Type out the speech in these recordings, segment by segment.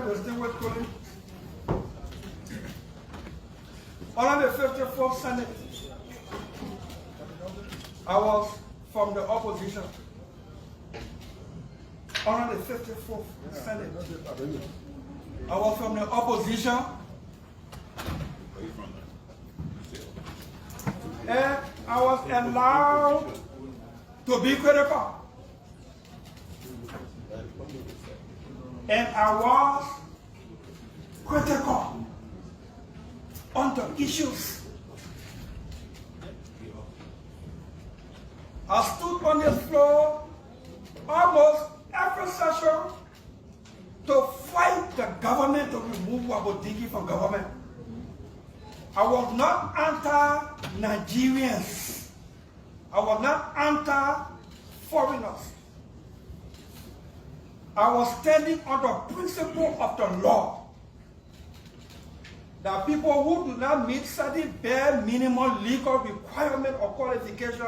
Distinguished colleagues, under the 54th Senate, I was from the opposition. Under the 54th Senate, I was from the opposition. And I was allowed to be critical. And I was critical on the issues. I stood on this floor almost every session to fight the government to remove Wabodigi from government. I was not anti-Nigerians. I was not anti-foreigners. I was standing on the principle of the law that people who do not meet certain bare minimum legal requirement or qualification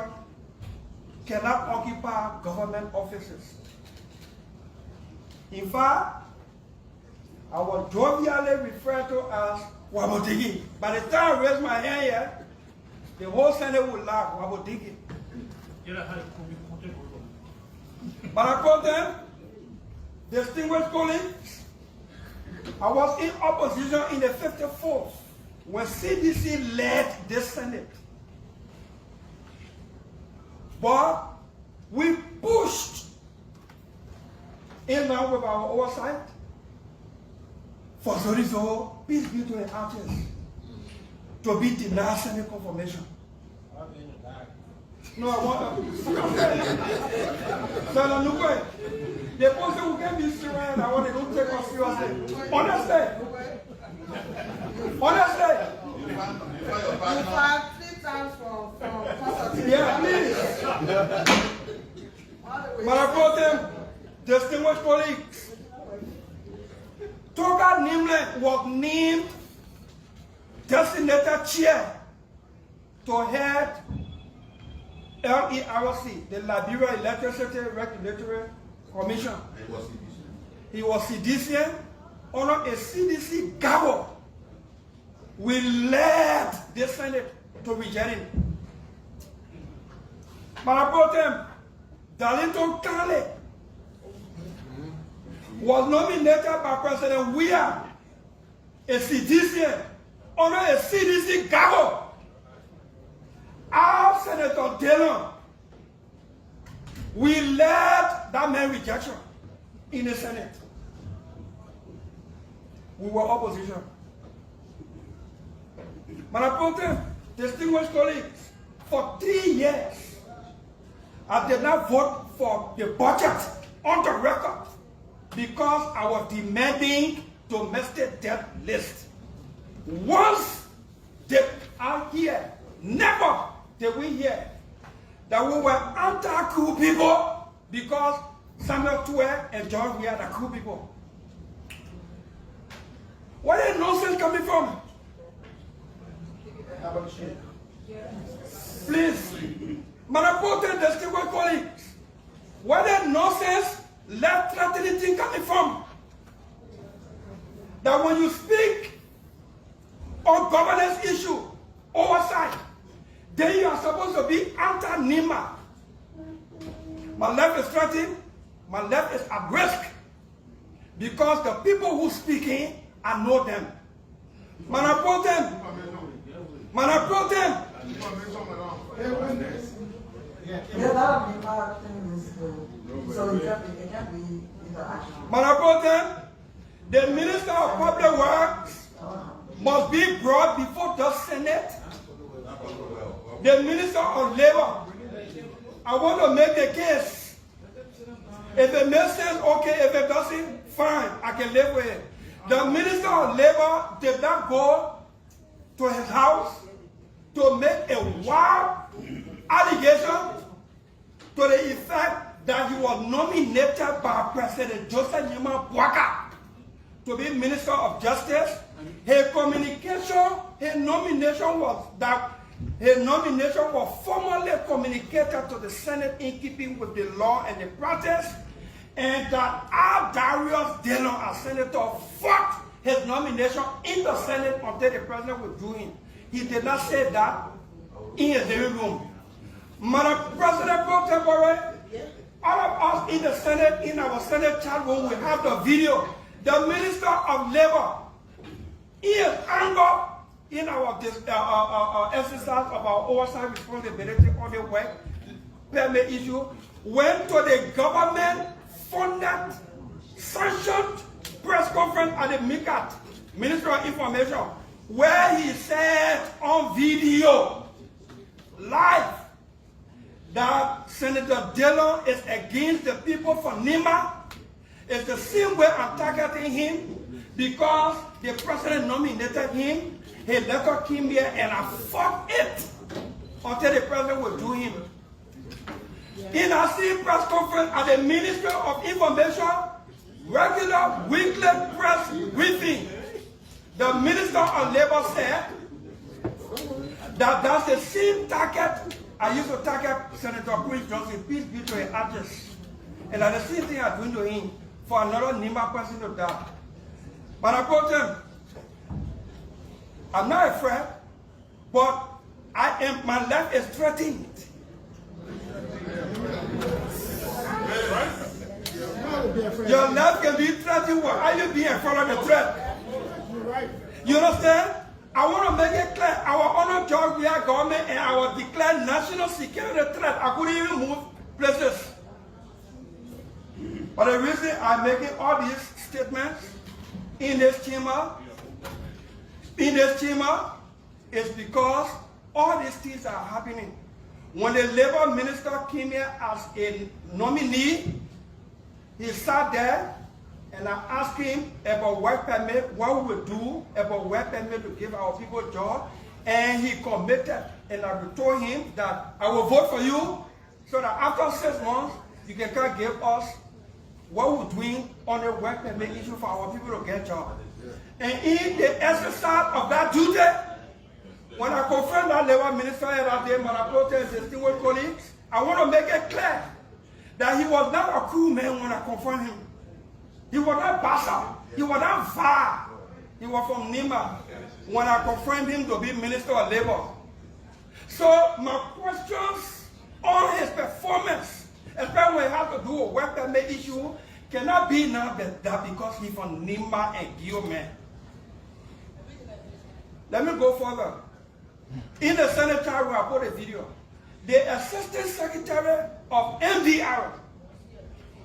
cannot occupy government offices. In fact, I was jovially referred to as Wabodigi. By the time I raised my hand here, the whole Senate would laugh, Wabodigi. But I told them, distinguished colleagues, I was in opposition in the 54th when CDC led this Senate. But we pushed in line with our oversight for Zorizo, peace be to the artists, to be denied Senate confirmation. No, I want the person who can be Syrian, I want to don't take us seriously. Honestly. Honestly. You filed 3 times from yeah, please. But I brought them, distinguished colleagues. Toga Nimle was named designated chair to head LERC, the Liberia Electricity Regulatory Commission. He was CDCN. Under a CDC gavel, we led the Senate to reject him. But I brought him, Dillon Kale was nominated by President Weah, a CDCN, under a CDC gavel. Our Senator Dillon, we led that man rejection in the Senate. We were opposition. But I told them, distinguished colleagues, for 3 years, I did not vote for the budget on the record because I was demanding domestic debt list. Once they are here, never did we hear that we were anti-coup people because Samuel Tuer and John we are the coup people. Where is nonsense coming from? Please, Manapote, distinguished colleagues, where is nonsense, left-threatening thing coming from? That when you speak on governance issue, oversight, then you are supposed to be anti-NIMA. My left is threatened, my left is at risk because the people who speaking, I know them. Man, I brought them. Man, I brought them. Man, I brought them. The Minister of Public Works must be brought before the Senate. The Minister of Labor, I want to make the case. If it makes sense, okay. If it doesn't, fine. I can live with it. The Minister of Labor did not go to his house to make a wild allegation to the effect that he was nominated by President Joseph Nima Bwaka to be Minister of Justice. His communication, his nomination was that his nomination was formally communicated to the Senate in keeping with the law and the practice, and that our Darius Dillon as senator fought his nomination in the Senate until the president withdrew him. He did not say that in his living room. Madam President Pro Tempore, all of us in the Senate, in our Senate chat room, we have the video. The Minister of Labor, he is angry in our exercise of our oversight responsibility on the work permit issue, went to the government-funded, sanctioned press conference at the MICAT, Ministry of Information, where he said on video, live, that Senator Dillon is against the people from Nima. It's the same way I'm targeting him because the president nominated him. He letter came here and I fought it until the president withdrew him. In a same press conference at the Ministry of Information, regular weekly press briefing, the Minister of Labor said that that's the same target I used to target Senator Prince Johnson, peace be to his ashes. And that's the same thing I'm doing to him for another Nima person to die. But I told him, I'm not afraid, but my life is threatened. Your life can be threatened. Why are you being afraid of the threat? You understand? I want to make it clear. Our honor Georgia government and our declared national security threat. I couldn't even move places. But the reason I'm making all these statements in this chamber is because all these things are happening. When the labor minister came here as a nominee, he sat there and I asked him about work permit, what we would do about work permit to give our people a job, and he committed. And I told him that I will vote for you so that after 6 months, you can come give us what we're doing on the work permit issue for our people to get jobs. And in the exercise of that duty, when I confirmed that labor minister that day, my protest distinguished colleagues, I want to make it clear that he was not a cool man when I confirmed him. He was not Basa. He was not Va. He was from Nima when I confirmed him to be Minister of Labor. So my questions on his performance, especially when it has to do with work permit issue, cannot be now that because he's from Nima and Guillaume. Let me go further. In the Senate chat where I put a video, the Assistant Secretary of MDR,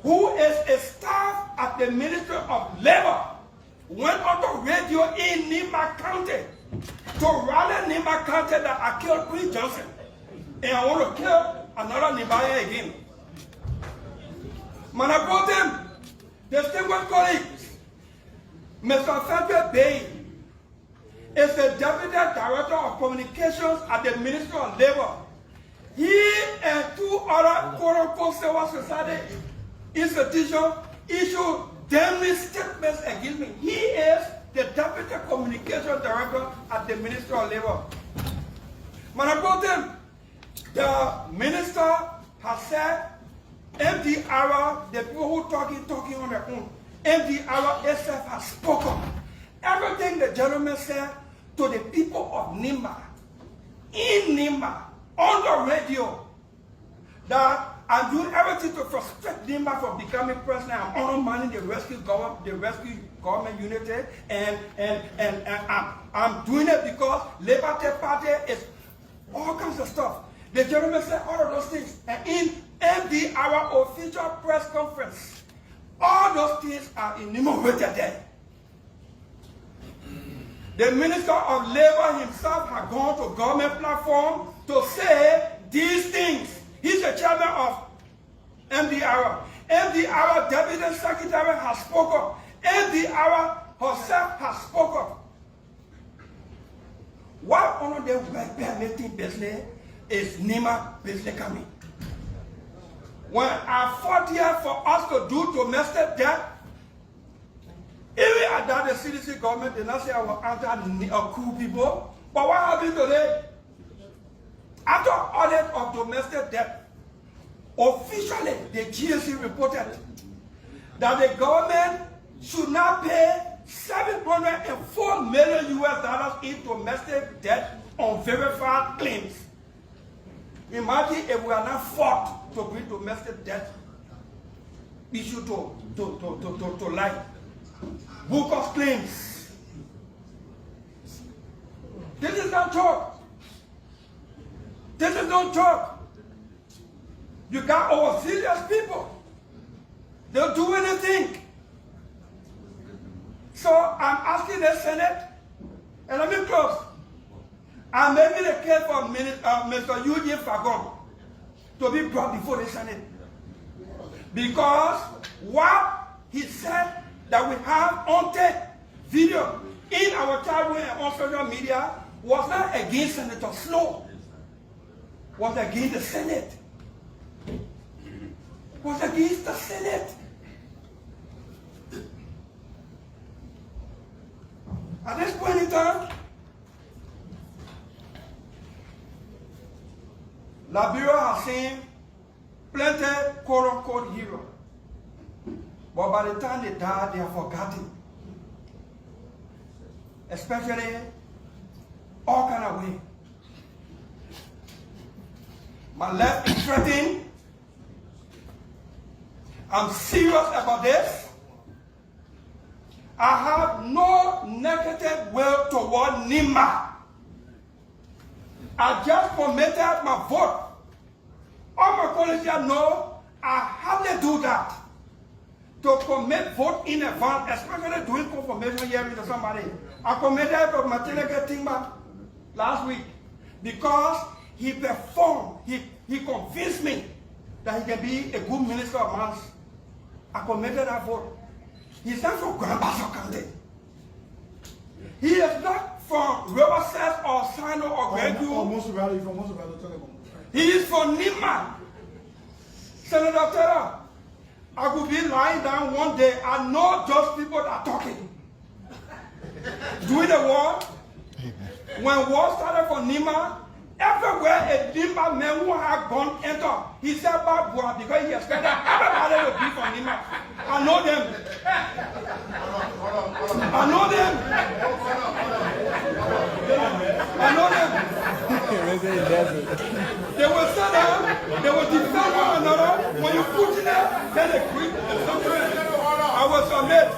who is a staff at the Ministry of Labor, went on the radio in Nima County to rally Nima County that I killed Prince Johnson. And I want to kill another Nibaya again. Man, I brought him, distinguished colleagues, Mr. Frederick Bay is the Deputy Director of Communications at the Ministry of Labor. He and 2 other quote-unquote civil society institutions issued damning statements against me. He is the Deputy Communications Director at the Ministry of Labor. Man, I brought him, the minister has said MDR, the people who talking on their own, MDR itself has spoken. Everything the gentleman said to the people of Nima, in Nima, on the radio, that I'm doing everything to frustrate Nima from becoming president. I'm undermining the rescue government unity, and I'm doing it because Liberty Party is all kinds of stuff. The gentleman said all of those things, and in MDR official press conference, all those things are enumerated there. The Minister of Labor himself had gone to government platform to say these things. He's the chairman of MDR. MDR Deputy Secretary has spoken. MDR herself has spoken. Why on the work permitting business is Nima business coming? When I fought here for us to do domestic debt, even at that, the CDC government did not say I will answer cool people. But what happened today? After audit of domestic debt, officially the GSC reported that the government should not pay $704 million in domestic debt on verified claims. Imagine if we are not fought to bring domestic debt issue to light. Book of claims. This is not joke. This is no joke. You got overzealous people. They'll do anything. So I'm asking the Senate, and let me close. I'm making a case for Mr. Eugene Fagon to be brought before the Senate. Because what he said that we have on tape, video, in our childhood and on social media was not against Senator Snow, was against the Senate. Was against the Senate. At this point in time, Liberia has seen plenty quote-unquote heroes. But by the time they die, they are forgotten. Especially all kind of way. My life is threatened. I'm serious about this. I have no negative will toward Nima. I just committed my vote. All my colleagues here know I hardly do that. To commit vote in advance, especially doing confirmation hearing to somebody. I committed to Martinez Timber last week because he performed, he convinced me that he can be a good minister of mines. I committed that vote. He's not from Grand Bassa County. He is not from Riverside or Sino or Gregu. He is from Nima. Senator Taylor, I could be lying down one day. I know those people that are talking. During the war, when war started for Nima, everywhere a Nima man who had gone enter, he said Babua because he expected everybody to be from Nima. I know them. I know them. I know them. They will sit down, they will defend one another. When you put in there, then they quit. I will submit.